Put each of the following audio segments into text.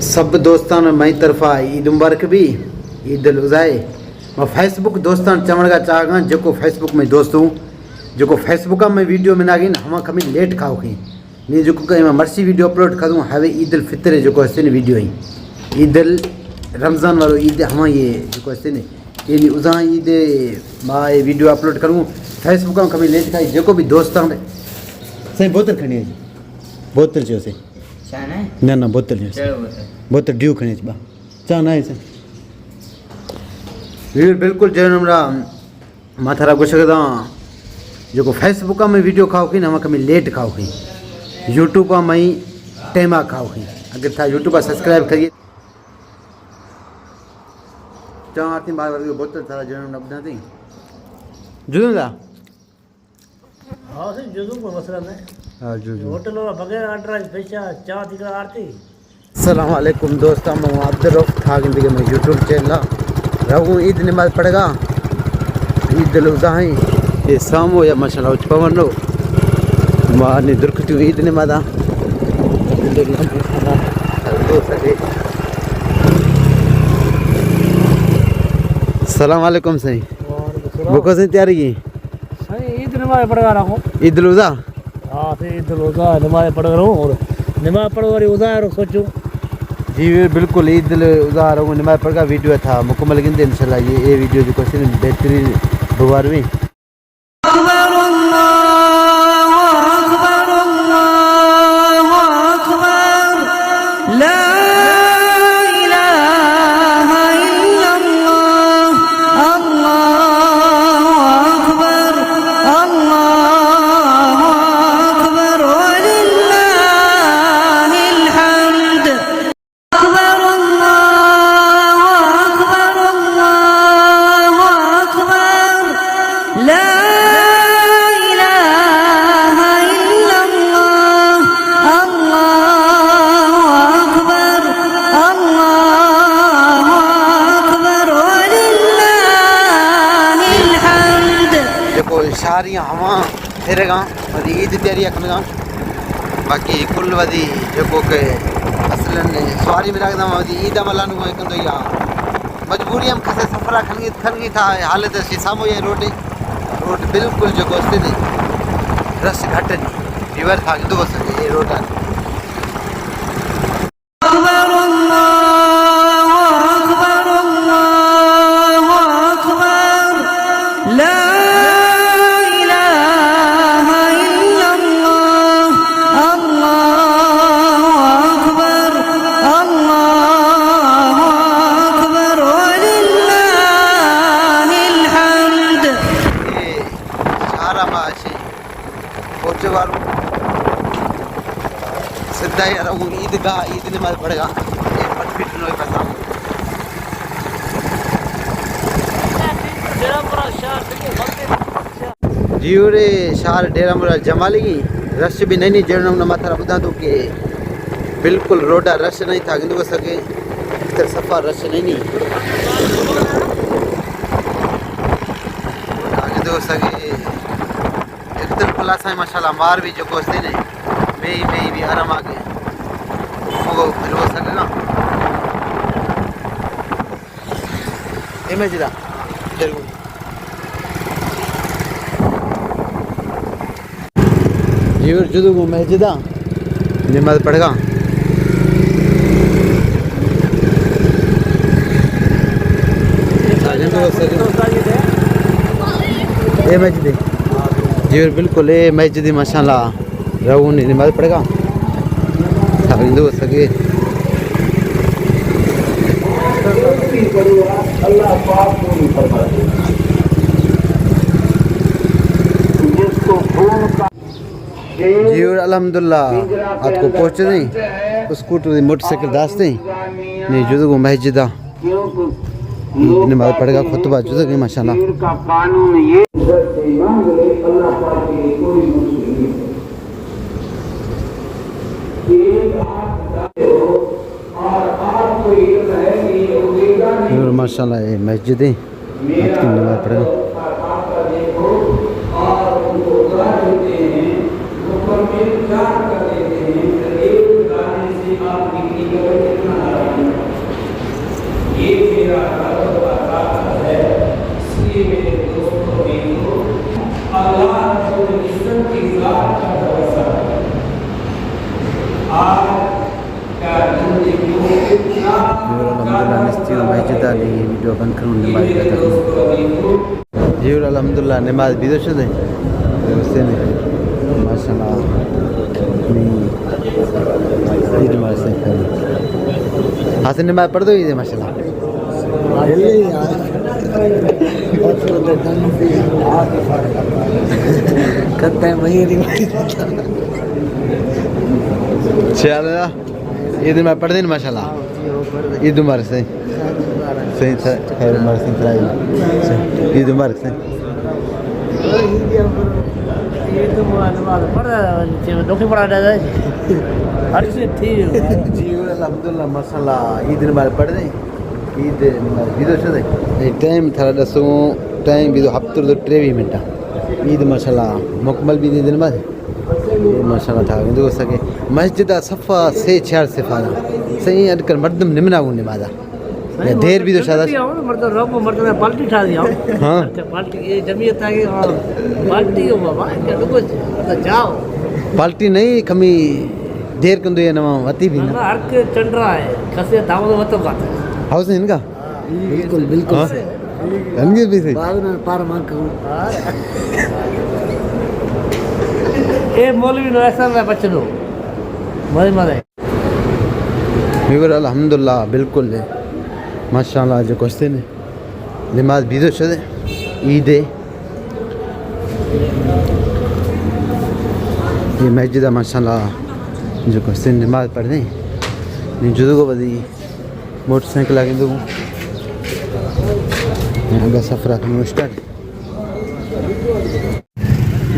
सब दोस्तान मई तरफ़ा ईद मुबारक भी ईद उल अज़हा। मैं फेसबुक दोस्तान चवण का चाहां जो फेसबुक में दोस्तों जो फेसबुक में वीडियो में नागिन हम कमी लेट खाओ खी नहीं जो मैं मर्सी वीडियो अपलोड करूँ हवे ईद उल फितर जो हस्ते वीडियो ही ईद उल रमज़ान वालो ईद हम ये जो हस्ते ये उज़हा ईद मां ये वीडियो अपलोड करूँ फेसबुक में कमी लेट खाई जो भी दोस्तान सही बोतल खड़ी बोतल जो से ना ना बोतल बोतल ड्यू खड़ी बा चा ना है बिल्कुल जो हमरा माथारा गुशकदा जो फेसबुक में वीडियो खाओ की ना कमी लेट खाओ की यूट्यूब में टेमा खाओ की अगर था यूट्यूब सब्सक्राइब करिए चा आती बार बार बोतल थारा जो हमरा बना दी जुदा हाँ सर जुदू को मसला नहीं हाँ जुदू होटल वाला बगैर ऑर्डर पैसा चाह दिखा आरती अस्सलाम वालेकुम दोस्तों मैं अब्दुल रऊफ था जिंदगी में यूट्यूब चैनल रहूँ ईद नमाज पढ़ेगा ईद उल अज़हा ये सामो या माशाल्लाह उच पवन लो माने दुरखती ईद नमाज अस्सलाम वालेकुम सही बुको से तैयारी की ईद नमाज पढ़वा रहा हूँ ईद उल अज़हा हाँ फिर ईद उल अज़हा नमाज पढ़ रहा हूँ और नमाज पढ़ वाली उज़हा सोचूं जी बिल्कुल ईद उल अज़हा रहूँ नमाज पढ़ का वीडियो था मुकम्मल गिनते इंशाल्लाह ये वीडियो जो क्वेश्चन बेहतरीन बुवारवी सारियाँ हवा फिरेगा वही ईद तैयारी रखना बाकी कुल वही जो के असलन सवारी में रखना वही ईद मलान कंदो या मजबूरी हम खसे सफरा खनगी था हालत सामो ये रोड बिल्कुल जो हस्ते रस घट रिवर था इंदो ये रोड सीधा यार ईदगाह ईद नमाज पढ़ेगा जीवरे शहर डेरामुरा जमाली रश भी नहीं जड़ों न माथा बुधा तो कि बिल्कुल रोडा रश नहीं था गिंदो सके इधर सफ़ा रश नहीं गिंदो सके इधर खुलासा माशाल्लाह मार भी जो हस्ते ने बेई भी आराम आ गए वो फिर हो सकेगा इमेज दा जीवर जुदू को मस्जिदा नमाज पढ़ेगा ये मस्जिद जीवर बिल्कुल ये मस्जिद माशाल्लाह रहूँ नमाज पढ़ेगा हिंदू हो सके जी और अल्हम्दुलिल्लाह आपको पहुँचे नहीं स्कूटर मोटरसाइकिल दास्ते नहीं जुदू मस्जिद नमाज पढ़ेगा खुतबा जुदू माशाल्लाह माशाल्लाह ये मस्जिद है नमाज पढ़ेगा अल्हम्दुलिल्लाह निस्ती मस्जिद ली वीडियो बंद करूँ नमाज जी अल्हम्दुलिल्लाह नमाज भी तो शुदे उससे ने माशाल्लाह ये नमाज से हाथ नमाज पढ़ दो ये माशाल्लाह करते हैं वही चल ईद में पढ़ दें माशाल्लाह ईद मुबारक से सही खैर मुबारक से ईद मुबारक से ये तो नमाज पढ़ डोके पढ़ा जाए हर से थी जी अल्हम्दुलिल्लाह माशाल्लाह ईद मुबारक पढ़ दें ईद मुबारक भी तो शुदे टाइम था दसो टाइम भी तो हफ्ते तो 23 मिनट ईद माशाल्लाह मुकम्मल भी दिन बाद माशाल्लाह था हिंदू सके मस्जिद सफ़ा से 4 सफ़ा सही अॼुकल्ह मर्दम निमना हूं नमाज़ या देर भी तो शायद मतलब रोको मतलब पार्टी ठा दिया हाँ पार्टी ये जमीयत है कि पार्टी हो बाबा क्या लोगो जाओ पार्टी नहीं कमी देर कंदो ये नवा वती भी ना हर के चंद्रा है कसे दावत मत बात हाउस है इनका बिल्कुल बिल्कुल हंगे भी सही बाद में पार मांग कहूं ए मौलवी नो ऐसा मैं बचनो मजे मजे बिल्कुल अल्हम्दुलिल्लाह बिल्कुल माशाल्लाह जो कोस्ते ने नमाज भी तो छदे ईद है ये मस्जिद माशाल्लाह जो कोस्ते नमाज पढ़ने नहीं जुदो को बदी मोटरसाइकिल आगे दो अगर सफर करना स्टार्ट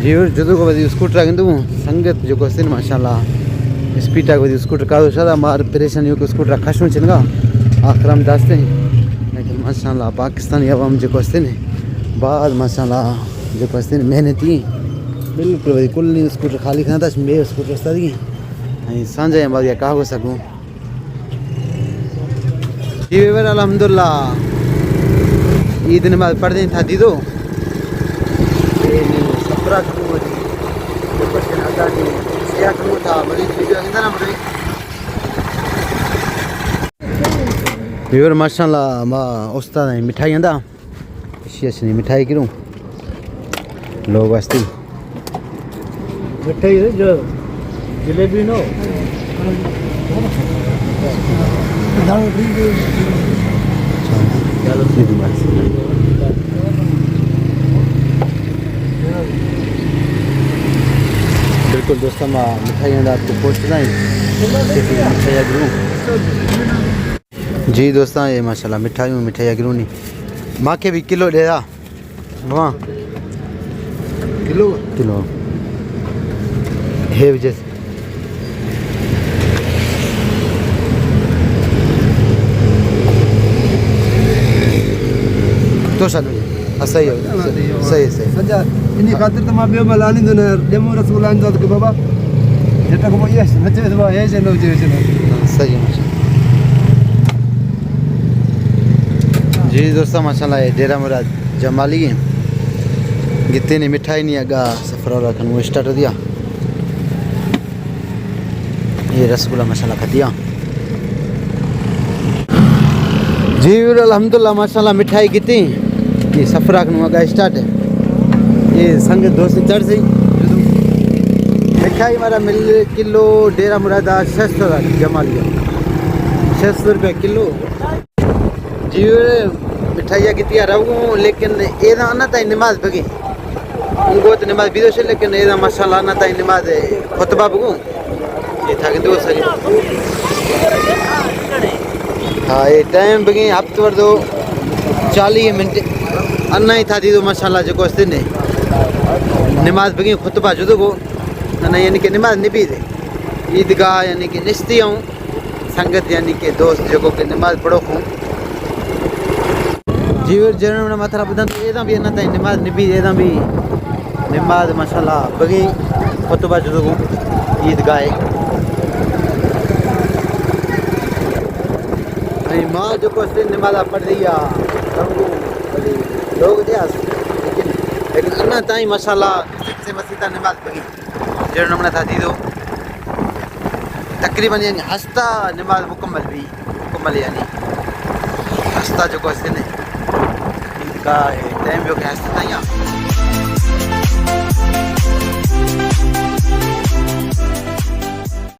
जी और जुदो को बदी स्कूटर आगे दो संगत जो कोस्ते ने माशाल्लाह स्पीड आगे बदी स्कूटर का तो शायद मार परेशानी हो के स्कूटर खशम चलगा आखिरम दास्ते लेकिन माशाल्लाह पाकिस्तानी अवाम जो कोस्ते ने बाद माशाल्लाह जो कोस्ते ने मेहनती बिल्कुल वही कुल नहीं स्कूटर खाली खाना था मैं स्कूटर स्ता दी सांझा बात या कहा हो सकूं जी वेवर अल्हम्दुलिल्लाह ईद नमाज पढ़ दें था दीदो सफरा करूँ जो कोस्ते अदा दी सेया करूँ था बड़ी वीडियो इंदा ना बड़ी व्यूअर माशाल्लाह मां उस्ताद है मिठाई अंदा अच्छी मिठाई करूँ लोग वास्ते मिठाई जो जलेबी नो बिल्कुल दोस्तों मां मिठाई अंदा आपको पोस्ट नहीं मिठाई करूँ जी दोस्तों ये माशाल्लाह मिठाई गिरूँ नहीं माँ के भी किलो दे रहा माँ किलो है वजह से तो चलो सही हो सही सजा इन्हीं खातिर तो मां बे मलानी दो न डेमो रसगुल्ला आंदो के बाबा जेटा को ये नचे तो ये जे नो जे सही है माशाल्लाह जी दोस्तों माशाल्लाह ये डेरा मुराद जमाली है गिते ने मिठाई नहीं आगा सफर और रखन वो स्टार्ट दिया ये रसगुल्ला माशाल्लाह खा दिया जी अल्हम्दुलिल्लाह माशाल्लाह मिठाई गिती ये सफर रखन आगा स्टार्ट है ये संग दोस्त चढ़ से मिठाई हमारा मिल किलो डेरा मुरादा 600 जमाली 600 रुपये किलो जी मिठाइया की रहूँ लेकिन एदा आना ताई नमाज बगी उनको तो नमाज भी से लेकिन एदा माशाल्लाह आना ताई नमाज खुतबा बगू ये था कि दो सही हाँ ये टाइम बगी हफ्ते वर दो 40 मिनट अन्ना ही था दी तो माशाल्लाह जो कोस्ते ने नमाज बगी खुतबा जुदो को ना यानी कि नमाज निभी दे ईदगाह यानी कि निश्ती हूँ संगत यानी कि दोस्त जो को नमाज पढ़ो हूँ जीवर जरण माथा बदन एदा भी ना नमाज निभी एदा भी नमाज माशाल्लाह बगी खुतबा जुदो को ईदगाह माँ जो को नमाज पढ़ दिया लोग दिया लेकिन अन्ना ताई माशाल्लाह से मसीता नमाज बगी जरण था दी दो तकरीबन यानी हस्ता नमाज मुकम्मल भी मुकम्मल यानी हस्ता जो को इसने ईद का टाइम जो के हस्ता था या